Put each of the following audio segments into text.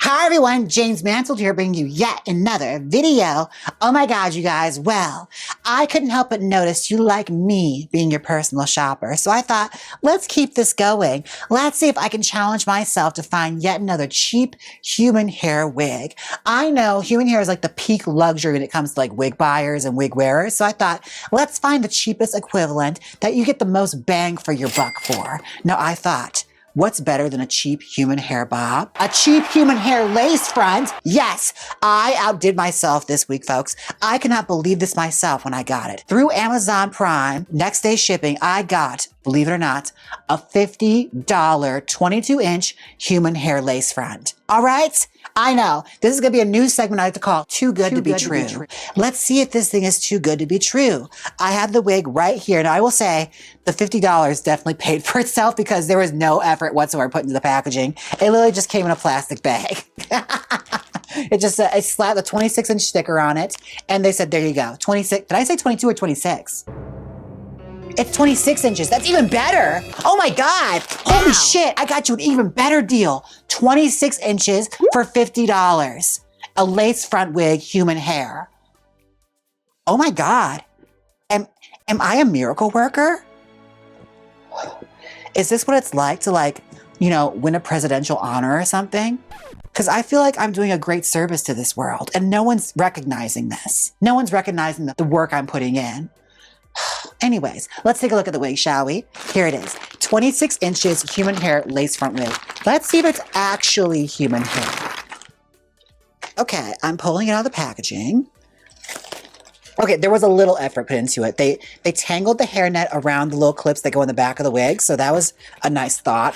Hi everyone, Jaymes Mansfield here bringing you yet another video. Oh my God, you guys, well, I couldn't help but notice you like me being your personal shopper. So I thought, let's keep this going. Let's see if I can challenge myself to find yet another cheap human hair wig. I know human hair is like the peak luxury when it comes to like wig buyers and wig wearers. So I thought, let's find the cheapest equivalent that you get the most bang for your buck for. Now I thought, what's better than a cheap human hair bob? A cheap human hair lace front? Yes, I outdid myself this week, folks. I cannot believe this myself when I got it. Through Amazon Prime, next day shipping, I got, believe it or not, a $50 22-inch human hair lace front. All right? I know. This is going to be a new segment I like to call Too Good to Be True. Let's see if this thing is too good to be true. I have the wig right here. Now, I will say the $50 definitely paid for itself because there was no effort whatsoever put into the packaging. It literally just came in a plastic bag. It just it slapped a 26-inch sticker on it, and they said, there you go. 26. Did I say 22 or 26? It's 26 inches. That's even better. Oh my God. Holy shit. I got you an even better deal. 26 inches for $50. A lace front wig, human hair. Oh my God. Am I a miracle worker? Is this what it's like to win a presidential honor or something? Because I feel like I'm doing a great service to this world and no one's recognizing this. No one's recognizing the work I'm putting in. Anyways, let's take a look at the wig, shall we? Here it is. 26 inches human hair lace front wig. Let's see if it's actually human hair. Okay, I'm pulling it out of the packaging. Okay, there was a little effort put into it. They tangled the hairnet around the little clips that go in the back of the wig, so that was a nice thought.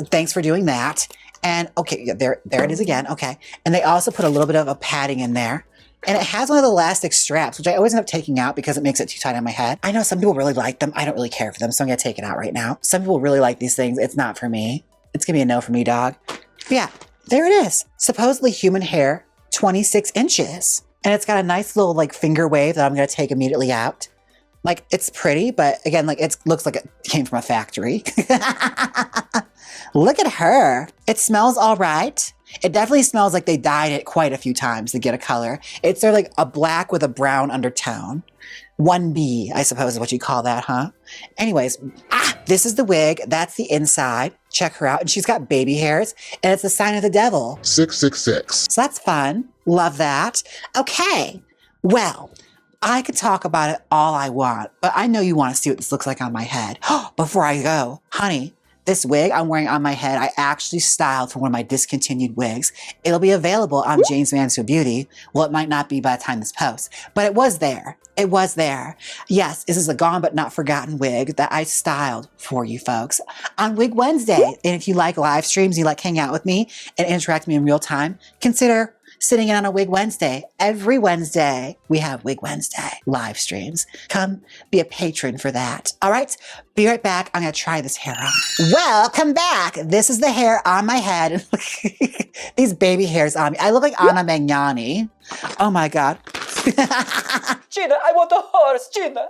Thanks for doing that. And okay, yeah, there it is again. Okay, and they also put a little bit of a padding in there. And it has one of the elastic straps, which I always end up taking out because it makes it too tight on my head. I know some people really like them. I don't really care for them, so I'm going to take it out right now. Some people really like these things. It's not for me. It's going to be a no for me, dog. But yeah, there it is. Supposedly human hair, 26 inches. And it's got a nice little finger wave that I'm going to take immediately out. It's pretty, but again, it looks like it came from a factory. Look at her. It smells all right. It definitely smells like they dyed it quite a few times to get a color. It's sort of like a black with a brown undertone. 1B, I suppose is what you call that, huh? Anyways, this is the wig. That's the inside. Check her out. And she's got baby hairs, and it's the sign of the devil. 666. So that's fun. Love that. Okay. Well, I could talk about it all I want, but I know you want to see what this looks like on my head. Before I go, honey, this wig I'm wearing on my head, I actually styled for one of my discontinued wigs. It'll be available on Jaymes Mansfield Beauty. Well, it might not be by the time this posts, but it was there. It was there. Yes, this is a gone but not forgotten wig that I styled for you folks on Wig Wednesday. And if you like live streams, you like hang out with me and interact with me in real time, consider sitting in on a Wig Wednesday. Every Wednesday, we have Wig Wednesday live streams. Come be a patron for that. All right, be right back. I'm going to try this hair on. Welcome back. This is the hair on my head. These baby hairs on me. I look like Anna Magnani. Oh my God. Gina, I want a horse, Gina.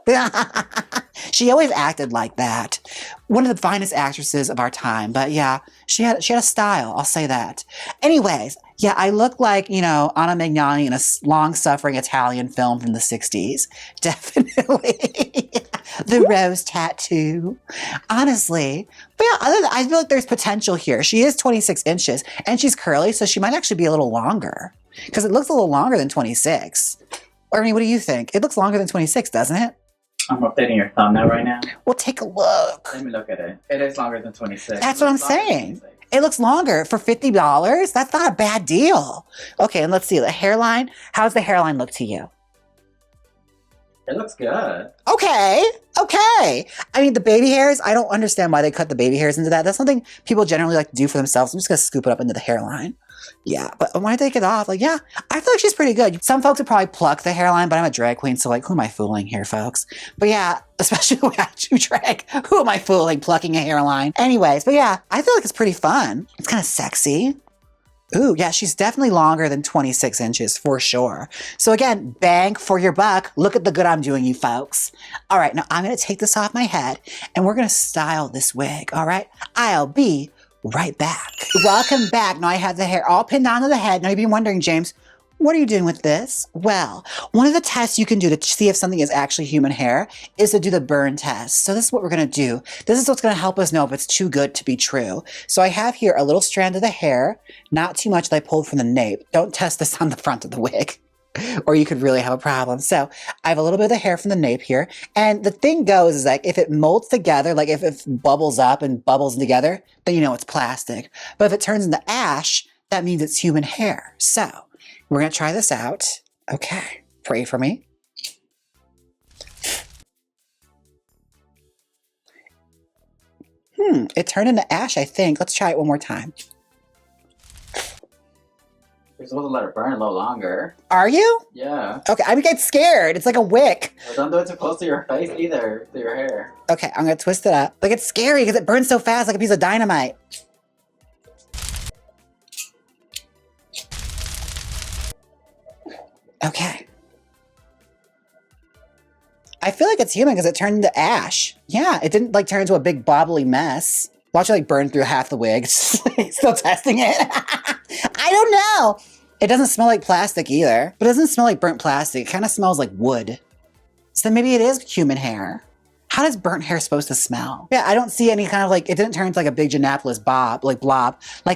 She always acted like that. One of the finest actresses of our time. But yeah, she had a style. I'll say that. Anyways, yeah, I look like, Anna Magnani in a long-suffering Italian film from the 60s. Definitely. The rose tattoo. Honestly. But yeah, I feel like there's potential here. She is 26 inches, and she's curly, so she might actually be a little longer. Because it looks a little longer than 26. What do you think? It looks longer than 26, doesn't it? I'm updating your thumbnail right now. Well, take a look. Let me look at it. It is longer than 26. That's what I'm saying. It looks longer for $50. That's not a bad deal. Okay, and let's see the hairline. How's the hairline look to you? It looks good. Okay. I mean, the baby hairs, I don't understand why they cut the baby hairs into that. That's something people generally like to do for themselves. I'm just going to scoop it up into the hairline. Yeah, but when I take it off, yeah, I feel like she's pretty good. Some folks would probably pluck the hairline, but I'm a drag queen, so who am I fooling here, folks? But yeah, especially when I do drag, who am I fooling plucking a hairline? Anyways, but yeah, I feel like it's pretty fun. It's kind of sexy. Ooh, yeah, she's definitely longer than 26 inches for sure. So again, bang for your buck. Look at the good I'm doing, you folks. All right, now I'm going to take this off my head and we're going to style this wig, all right? I'll be right back. Welcome back. Now I have the hair all pinned onto the head. Now you've been wondering, James, what are you doing with this? Well, one of the tests you can do to see if something is actually human hair is to do the burn test. So this is what we're going to do. This is what's going to help us know if it's too good to be true. So I have here a little strand of the hair, not too much that I pulled from the nape. Don't test this on the front of the wig, or you could really have a problem. So I have a little bit of the hair from the nape here. And the thing goes is like, if it molds together, like if it bubbles up and bubbles together, then you know it's plastic. But if it turns into ash, that means it's human hair. So we're going to try this out. Okay. Pray for me. It turned into ash, I think. Let's try it one more time. You're supposed to let it burn a little longer. Are you? Yeah. Okay, I get scared. It's like a wick. Well, don't do it too close to your face either, to your hair. Okay, I'm going to twist it up. Like, it's scary because it burns so fast like a piece of dynamite. Okay. I feel like it's human because it turned into ash. Yeah, it didn't like turn into a big bobbly mess. Watch it like burn through half the wig. Still testing it. I don't know. It doesn't smell like plastic either, but it doesn't smell like burnt plastic. It kind of smells like wood. So maybe it is human hair. How does burnt hair supposed to smell? Yeah, I don't see any kind of like, it didn't turn into like a big Giannapolis blob. Like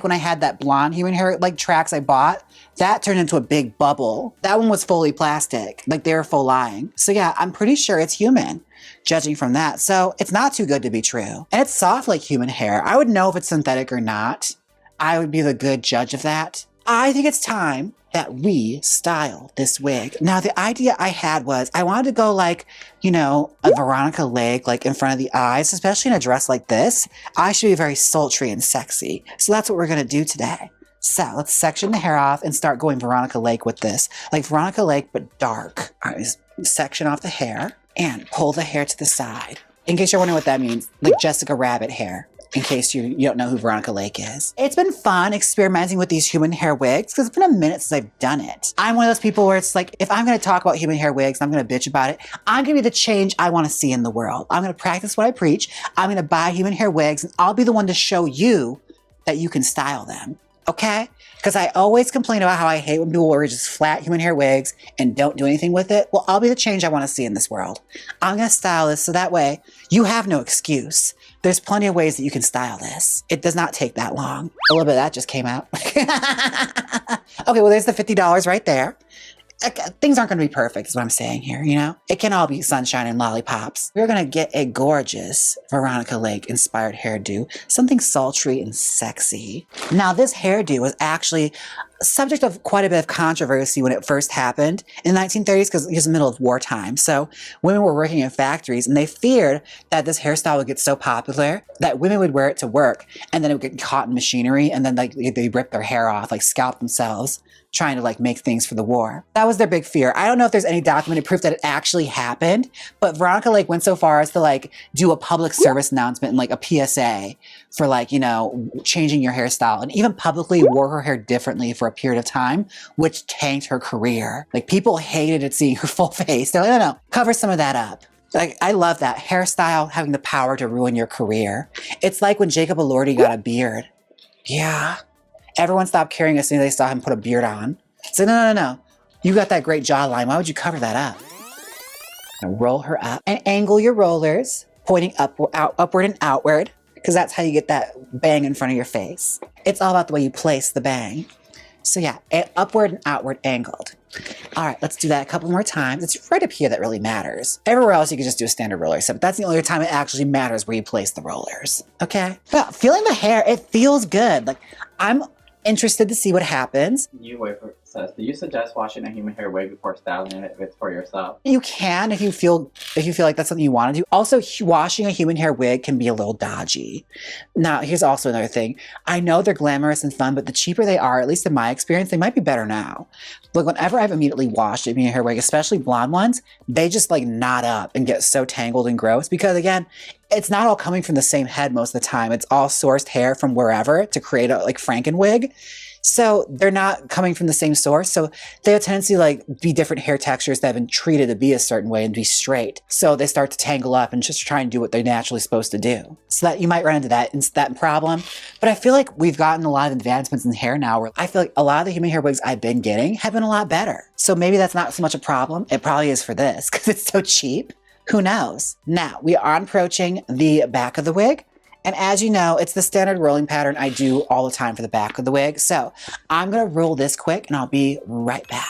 when I had that blonde human hair like tracks I bought, that turned into a big bubble. That one was fully plastic, like they were full lying. So yeah, I'm pretty sure it's human, judging from that. So it's not too good to be true. And it's soft like human hair. I would know if it's synthetic or not. I would be the good judge of that. I think it's time that we style this wig. Now, the idea I had was I wanted to go like, you know, a Veronica Lake, like in front of the eyes, especially in a dress like this. I should be very sultry and sexy. So that's what we're going to do today. So let's section the hair off and start going Veronica Lake with this. Like Veronica Lake, but dark. All right, just section off the hair and pull the hair to the side. In case you're wondering what that means, like Jessica Rabbit hair. In case you don't know who Veronica Lake is. It's been fun experimenting with these human hair wigs because it's been a minute since I've done it. I'm one of those people where it's like, if I'm going to talk about human hair wigs, I'm going to bitch about it. I'm going to be the change I want to see in the world. I'm going to practice what I preach. I'm going to buy human hair wigs and I'll be the one to show you that you can style them. Okay? Because I always complain about how I hate when people wear just flat human hair wigs and don't do anything with it. Well, I'll be the change I want to see in this world. I'm going to style this so that way you have no excuse. There's plenty of ways that you can style this. It does not take that long. A little bit of that just came out. Okay, well, there's the $50 right there. Things aren't going to be perfect is what I'm saying here, you know? It can all be sunshine and lollipops. We're going to get a gorgeous Veronica Lake inspired hairdo, something sultry and sexy. Now, this hairdo was actually subject of quite a bit of controversy when it first happened in the 1930s because it was the middle of wartime. So women were working in factories and they feared that this hairstyle would get so popular that women would wear it to work and then it would get caught in machinery and then like they'd rip their hair off, like scalp themselves, trying to like make things for the war. That was their big fear. I don't know if there's any documented proof that it actually happened, but Veronica Lake went so far as to like do a public service announcement and like a PSA for like, you know, changing your hairstyle and even publicly wore her hair differently for a period of time, which tanked her career. Like people hated it seeing her full face. They're like, no, cover some of that up. Like, I love that hairstyle having the power to ruin your career. It's like when Jacob Elordi got a beard. Yeah. Everyone stopped caring as soon as they saw him put a beard on. So no. You got that great jawline. Why would you cover that up? Now roll her up and angle your rollers, pointing upward and outward, because that's how you get that bang in front of your face. It's all about the way you place the bang. So yeah, upward and outward angled. All right, let's do that a couple more times. It's right up here that really matters. Everywhere else, you can just do a standard roller set, but that's the only time it actually matters where you place the rollers. Okay? But feeling the hair, it feels good. Like, I'm interested to see what happens. Do you suggest washing a human hair wig before styling it if it's for yourself? You can if you feel like that's something you want to do. Also, washing a human hair wig can be a little dodgy. Now, here's also another thing. I know they're glamorous and fun, but the cheaper they are, at least in my experience, they might be better now. Look, whenever I've immediately washed a human hair wig, especially blonde ones, they just like knot up and get so tangled and gross because again, it's not all coming from the same head most of the time. It's all sourced hair from wherever to create a like Franken wig. So they're not coming from the same source. So they have a tendency to like be different hair textures that have been treated to be a certain way and be straight. So they start to tangle up and just try and do what they're naturally supposed to do. So that you might run into that problem. But I feel like we've gotten a lot of advancements in hair now where I feel like a lot of the human hair wigs I've been getting have been a lot better. So maybe that's not so much a problem. It probably is for this because it's so cheap. Who knows? Now we are approaching the back of the wig. And as you know, it's the standard rolling pattern I do all the time for the back of the wig. So I'm going to roll this quick and I'll be right back.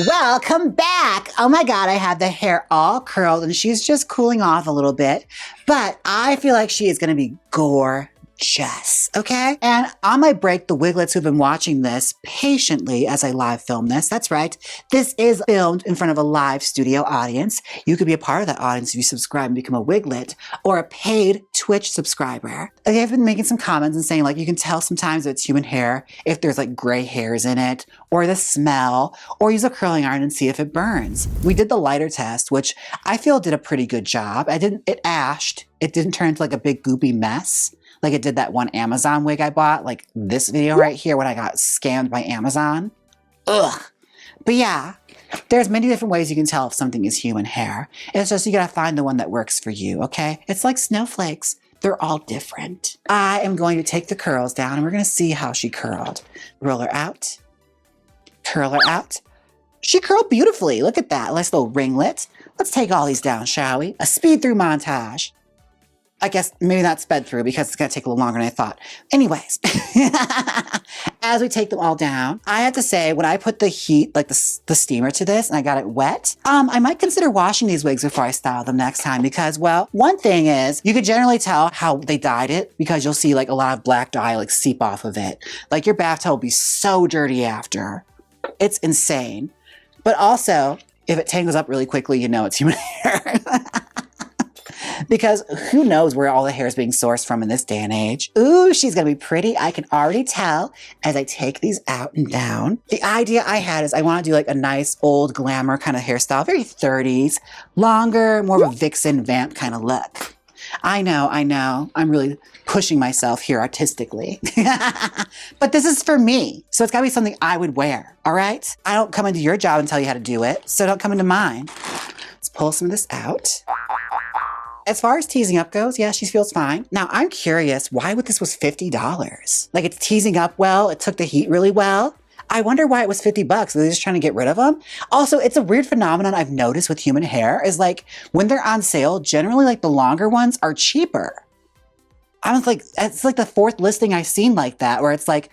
Welcome back. Oh my God, I have the hair all curled and she's just cooling off a little bit, but I feel like she is going to be gorgeous. Okay. And on my break, the wiglets who've been watching this patiently as I live film this, that's right. This is filmed in front of a live studio audience. You could be a part of that audience if you subscribe and become a wiglet or a paid Twitch subscriber. I've been making some comments and saying like, you can tell sometimes it's human hair if there's like gray hairs in it or the smell, or use a curling iron and see if it burns. We did the lighter test, which I feel did a pretty good job. It ashed. It didn't turn into like a big goopy mess like it did that one Amazon wig I bought, like this video right here when I got scammed by Amazon. Ugh. But yeah, there's many different ways you can tell if something is human hair. It's just you gotta find the one that works for you, okay? It's like snowflakes. They're all different. I am going to take the curls down and we're gonna see how she curled. Roll her out. Curl her out. She curled beautifully. Look at that. Nice little ringlet. Let's take all these down, shall we? A speed through montage. I guess maybe not sped through because it's going to take a little longer than I thought. Anyways, as we take them all down, I have to say when I put the heat, like the steamer to this and I got it wet, I might consider washing these wigs before I style them next time because, well, one thing is you could generally tell how they dyed it because you'll see like a lot of black dye like seep off of it. Like your bathtub will be so dirty after. It's insane. But also, if it tangles up really quickly, you know it's human hair. Because who knows where all the hair is being sourced from in this day and age. Ooh, she's going to be pretty. I can already tell as I take these out and down. The idea I had is I want to do like a nice old glamour kind of hairstyle, very 30s, longer, more of a vixen vamp kind of look. I know. I'm really pushing myself here artistically. But this is for me. So it's got to be something I would wear. All right? I don't come into your job and tell you how to do it. So don't come into mine. Let's pull some of this out. As far as teasing up goes, yeah, she feels fine. Now, I'm curious why this was $50. Like it's teasing up well. It took the heat really well. I wonder why it was $50. Are they just trying to get rid of them? Also, it's a weird phenomenon I've noticed with human hair is like when they're on sale, generally like the longer ones are cheaper. I was like, it's like the fourth listing I've seen like that, where it's like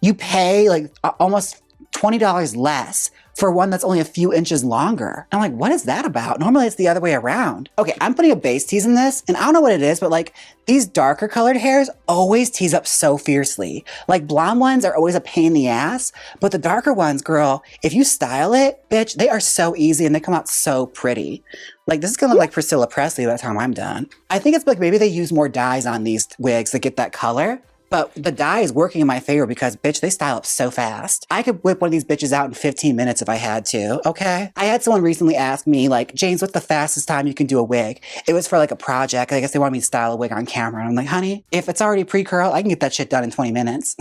you pay like almost $20 less for one that's only a few inches longer. I'm like, what is that about? Normally it's the other way around. Okay, I'm putting a base tease in this, and I don't know what it is, but like these darker colored hairs always tease up so fiercely. Like blonde ones are always a pain in the ass, but the darker ones, girl, if you style it, bitch, they are so easy and they come out so pretty. Like this is gonna look like Priscilla Presley by the time I'm done. I think it's like maybe they use more dyes on these wigs to get that color. But the dye is working in my favor because, bitch, they style up so fast. I could whip one of these bitches out in 15 minutes if I had to, okay? I had someone recently ask me, like, Jaymes, what's the fastest time you can do a wig? It was for, like, a project. I guess they wanted me to style a wig on camera. And I'm like, honey, if it's already pre-curl, I can get that shit done in 20 minutes.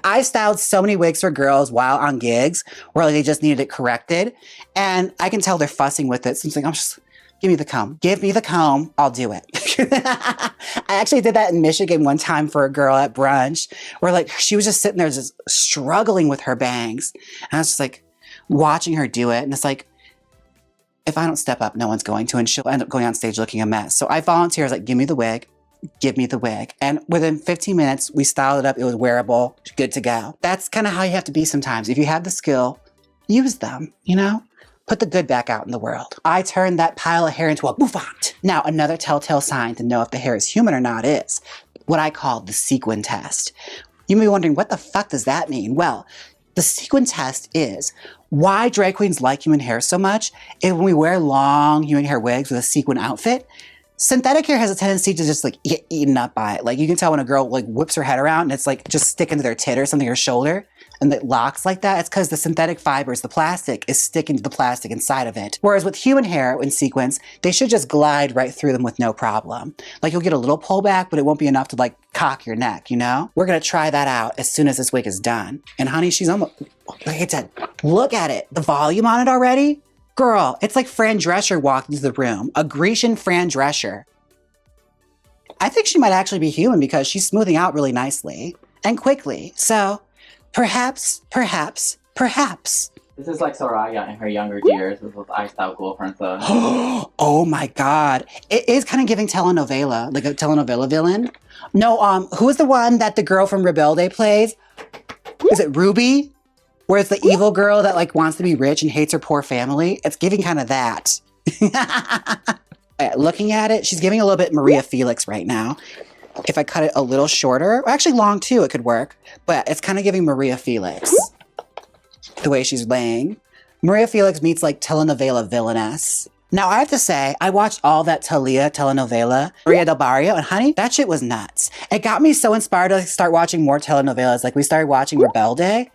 I've styled so many wigs for girls while on gigs where like, they just needed it corrected. And I can tell they're fussing with it. So I'm like, give me the comb. Give me the comb. I'll do it. I actually did that in Michigan one time for a girl at brunch where like she was just sitting there just struggling with her bangs. And I was just like watching her do it. And it's like, if I don't step up, no one's going to. And she'll end up going on stage looking a mess. So I volunteered. I was like, give me the wig. Give me the wig. And within 15 minutes, we styled it up. It was wearable. Good to go. That's kind of how you have to be sometimes. If you have the skill, use them, you know? Put the good back out in the world. I turned that pile of hair into a bouffant. Now, another telltale sign to know if the hair is human or not is what I call the sequin test. You may be wondering, what the fuck does that mean? Well, the sequin test is why drag queens like human hair so much is when we wear long human hair wigs with a sequin outfit, synthetic hair has a tendency to just like get eaten up by it. Like you can tell when a girl like whips her head around and it's like just sticking to their tit or something or shoulder. and it locks like that, it's because the synthetic fibers, the plastic, is sticking to the plastic inside of it. Whereas with human hair in sequence, they should just glide right through them with no problem. Like you'll get a little pullback, but it won't be enough to like cock your neck, you know? We're gonna try that out as soon as this wig is done. And honey, she's almost, like I said, look at it. The volume on it already? Girl, it's like Fran Drescher walked into the room. A Grecian Fran Drescher. I think she might actually be human because she's smoothing out really nicely and quickly. So perhaps. This is like Soraya in her younger years with those iced out cool princess. Oh my God. It is kind of giving telenovela, like a telenovela villain. No, who is the one that the girl from Rebelde plays? Is it Ruby? Where it's the evil girl that like wants to be rich and hates her poor family. It's giving kind of that. Looking at it, she's giving a little bit Maria Felix right now. If I cut it a little shorter, or actually long too, it could work. But it's kind of giving Maria Felix. The way she's laying. Maria Felix meets like telenovela villainess. Now I have to say, I watched all that Talia telenovela, Maria del Barrio, and honey, that shit was nuts. It got me so inspired to start watching more telenovelas. Like we started watching Rebelde.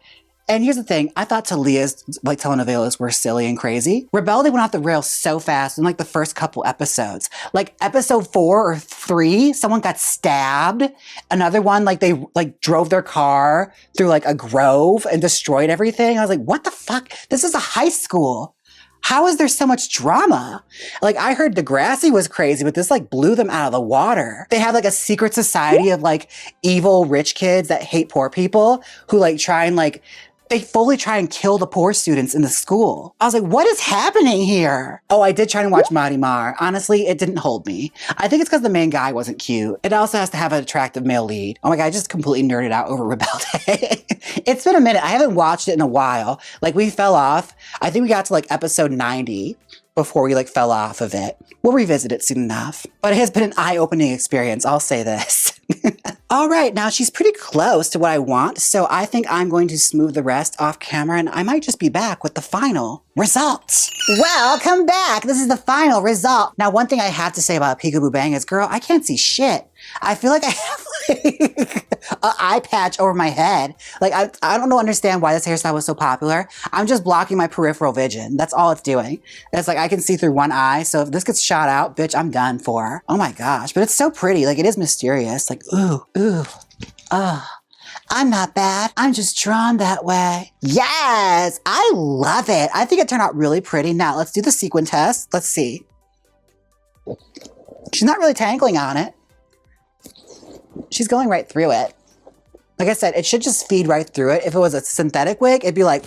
And here's the thing, I thought Talia's like telenovelas were silly and crazy. Rebelde went off the rails so fast in like the first couple episodes. Like episode 4 or 3, someone got stabbed. Another one, like they like drove their car through like a grove and destroyed everything. I was like, what the fuck? This is a high school. How is there so much drama? Like I heard Degrassi was crazy, but this like blew them out of the water. They have like a secret society of like evil rich kids that hate poor people who like try and like they fully try and kill the poor students in the school. I was like, what is happening here? Oh, I did try to watch Mari Mar. Honestly, it didn't hold me. I think it's because the main guy wasn't cute. It also has to have an attractive male lead. Oh my God, I just completely nerded out over Rebelde. It's been a minute. I haven't watched it in a while. Like we fell off. I think we got to like episode 90 before we like fell off of it. We'll revisit it soon enough. But it has been an eye-opening experience, I'll say this. All right, now she's pretty close to what I want, so I think I'm going to smooth the rest off camera and I might just be back with the final results. Welcome back. This is the final result. Now, one thing I have to say about Peekaboo Bang is, girl, I can't see shit. I feel like I have like an eye patch over my head. Like, I don't understand why this hairstyle was so popular. I'm just blocking my peripheral vision. That's all it's doing. It's like I can see through one eye. So if this gets shot out, bitch, I'm done for. Oh my gosh. But it's so pretty. Like, it is mysterious. Like, ooh, I'm not bad. I'm just drawn that way. Yes, I love it. I think it turned out really pretty. Now let's do the sequin test. Let's see. She's not really tangling on it. She's going right through it. Like I said, it should just feed right through it. If it was a synthetic wig, it'd be like,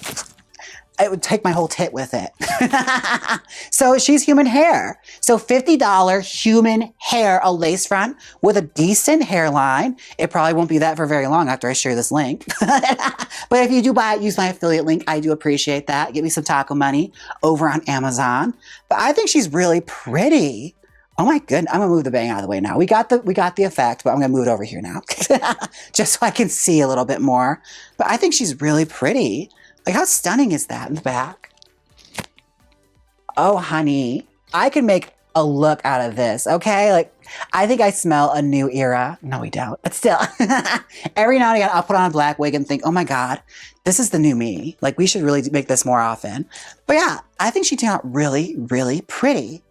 it would take my whole tit with it. So she's human hair. So $50 human hair, a lace front with a decent hairline. It probably won't be that for very long after I share this link. But if you do buy it, use my affiliate link. I do appreciate that. Get me some taco money over on Amazon. But I think she's really pretty. Oh my goodness, I'm gonna move the bang out of the way now. We got the effect, but I'm gonna move it over here now. Just so I can see a little bit more. But I think she's really pretty. Like, how stunning is that in the back? Oh, honey, I can make a look out of this, okay? Like, I think I smell a new era. No, we don't. But still, every now and again, I'll put on a black wig and think, oh my God, this is the new me. Like, we should really make this more often. But yeah, I think she turned out really, really pretty.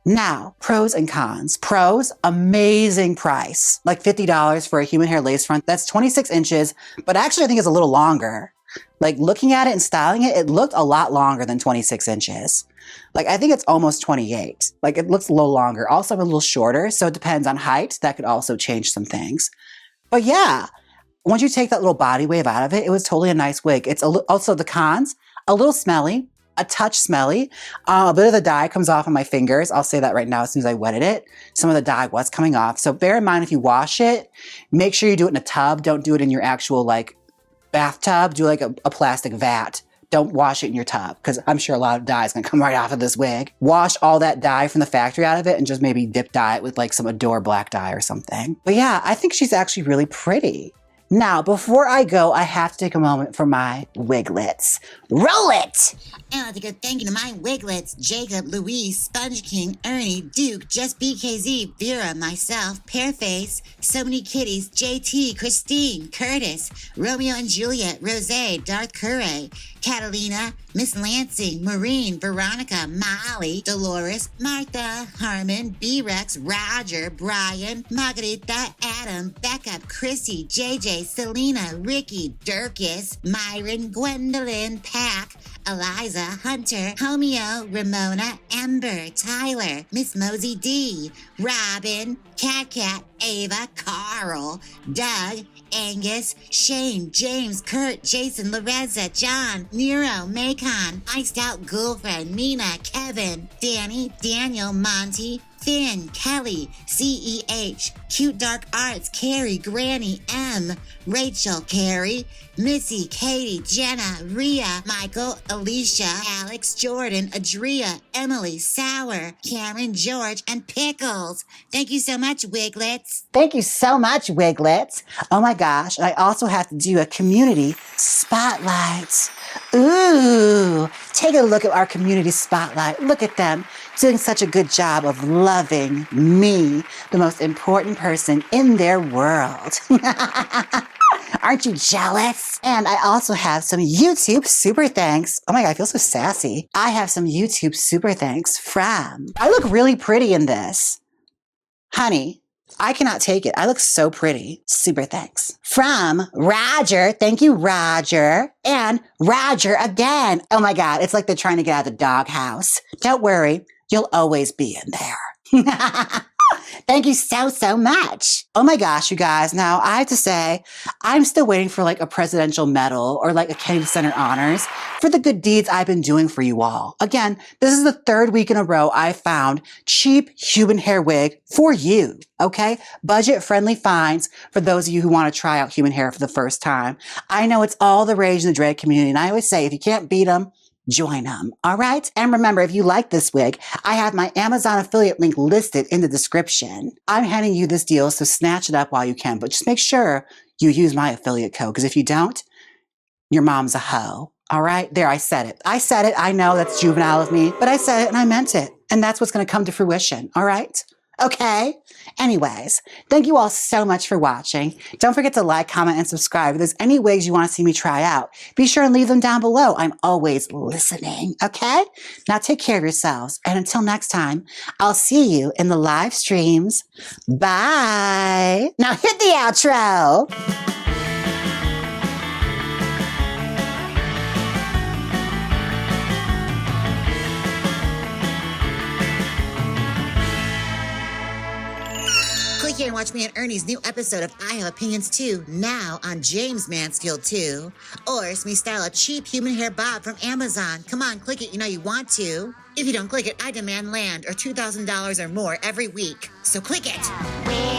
Now, pros and cons. Pros, amazing price. Like $50 for a human hair lace front. That's 26 inches, but actually I think it's a little longer. Like looking at it and styling it, it looked a lot longer than 26 inches. Like I think it's almost 28. Like it looks a little longer. Also a little shorter, so it depends on height. That could also change some things. But yeah, once you take that little body wave out of it, it was totally a nice wig. It's also the cons, a little smelly. A touch smelly. A bit of the dye comes off on my fingers. I'll say that right now as soon as I wetted it. Some of the dye was coming off. So bear in mind if you wash it, make sure you do it in a tub. Don't do it in your actual like bathtub. Do like a plastic vat. Don't wash it in your tub because I'm sure a lot of dye is going to come right off of this wig. Wash all that dye from the factory out of it and just maybe dip dye it with like some Adore black dye or something. But yeah, I think she's actually really pretty. Now, before I go, I have to take a moment for my wiglets. Roll it! And I'd like to go thank you to my wiglets, Jacob, Louise, Sponge King, Ernie, Duke, Just BKZ, Vera, myself, Pearface, So Many Kitties, JT, Christine, Curtis, Romeo and Juliet, Rose, Darth Curray, Catalina, Miss Lansing, Maureen, Veronica, Molly, Dolores, Martha, Harmon, B-Rex, Roger, Brian, Margarita, Adam, Becca, Chrissy, JJ, Selena, Ricky, Dirkus, Myron, Gwendolyn, Pack, Eliza, Hunter, Homeo, Ramona, Ember, Tyler, Miss Mosey D, Robin, Cat, Ava, Carl, Doug, Angus, Shane, James, Kurt, Jason, Loreza, John, Nero, Macon, Iced Out Girlfriend, Nina, Kevin, Danny, Daniel, Monty, Finn, Kelly, CEH, Cute Dark Arts, Carrie, Granny, M, Rachel, Carrie, Missy, Katie, Jenna, Rhea, Michael, Alicia, Alex, Jordan, Adria, Emily, Sour, Cameron, George, and Pickles. Thank you so much, Wiglets. Thank you so much, Wiglets. Oh my gosh, I also have to do a community spotlight. Ooh, take a look at our community spotlight. Look at them doing such a good job of loving me, the most important person in their world. Aren't you jealous? And I also have some YouTube super thanks. Oh my God, I feel so sassy. I have some YouTube super thanks from, I look really pretty in this. Honey, I cannot take it. I look so pretty. Super thanks. From Roger. Thank you, Roger. And Roger again. Oh my God, it's like they're trying to get out of the doghouse. Don't worry, you'll always be in there. Thank you so much. Oh my gosh, you guys. Now I have to say, I'm still waiting for like a presidential medal or like a Kennedy Center honors for the good deeds I've been doing for you all. Again, this is the third week in a row I found cheap human hair wig for you. Okay. Budget friendly finds for those of you who want to try out human hair for the first time. I know it's all the rage in the dread community. And I always say, if you can't beat them, join them. All right. And remember, if you like this wig, I have my Amazon affiliate link listed in the description. I'm handing you this deal, so snatch it up while you can, but just make sure you use my affiliate code. Because if you don't, your mom's a hoe. All right. There, I said it. I said it. I know that's juvenile of me, but I said it and I meant it. And that's what's going to come to fruition. All right. Okay. Anyways, thank you all so much for watching. Don't forget to like, comment, and subscribe. If there's any wigs you want to see me try out, be sure and leave them down below. I'm always listening. Okay? Now take care of yourselves. And until next time, I'll see you in the live streams. Bye. Now hit the outro. Click here and watch me and Ernie's new episode of I Have Opinions Too, now on Jaymes Mansfield 2. Or see me style a cheap human hair bob from Amazon. Come on, click it, you know you want to. If you don't click it, I demand land or $2,000 or more every week. So click it.